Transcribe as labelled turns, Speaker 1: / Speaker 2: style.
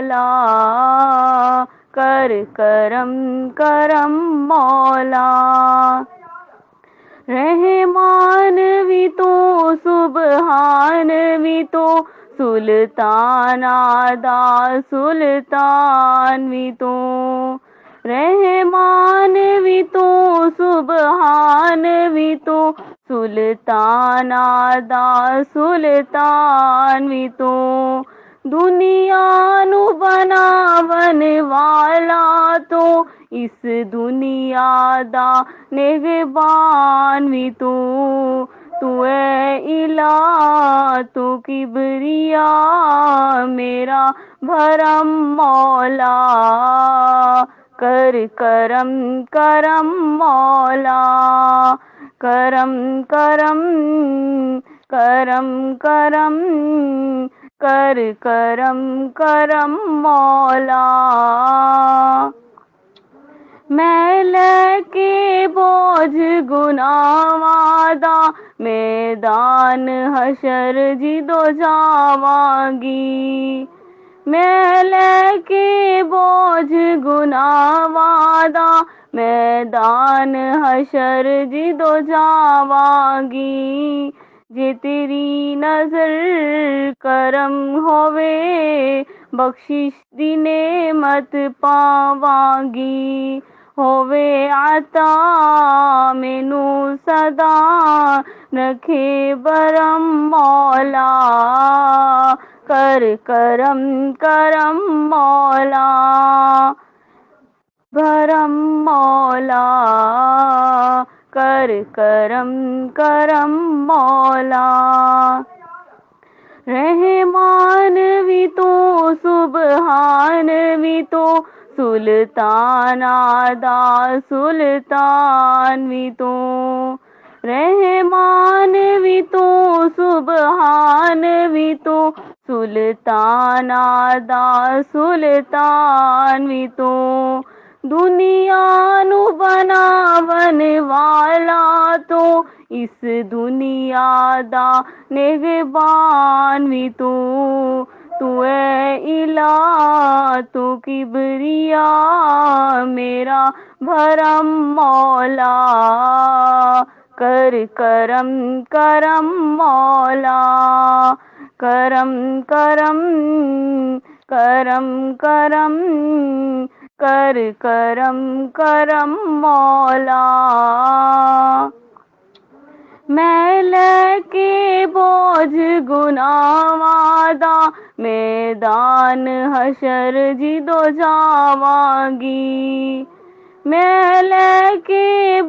Speaker 1: मौला, कर करम करम मौला। रहमान भी तो सुबहान भी तो, सुल्तान आदा सुल्तान भी तो। रहमान भी तो सुबहान भी तो, सुल्तान आदा सुल्तान भी तो। दुनिया नु बनावन वाला तो, इस दुनिया दा निगहबान भी तू है इला तू किबरिया, मेरा भरम मौला, कर करम करम मौला, करम करम करम करम कर करम करम मौला। मैं लेके बोझ गुनावादा, मैदान हशर जिदो जावांगी। मैं लेके बोझ गुनावादा, मैदान हशर जिदो जावांगी। जे तेरी नजर करम होवे, बख्शिश दी नेमत पावांगी। होवे आता मैनू सदा, रखे बरम मौला, कर करम करम मौला, भरम मौला, कर करम करम मौला। रहमान भी तो सुबहान भी तो, सुल्तान आदा सुल्तान भी तो। रहमान भी तो सुबहान भी तो, सुल्तान आदा सुल्तान भी तो। दुनिया नु बनावन वाला तो, इस दुनिया दा निगहबान भी तू है इला तू किबरिया, मेरा भरम मौला, कर करम करम मौला, करम करम करम करम कर करम करम मौला। मैं लेके बोझ गुनावादा, मैदान हशर जिदो जावांगी। मैं लेके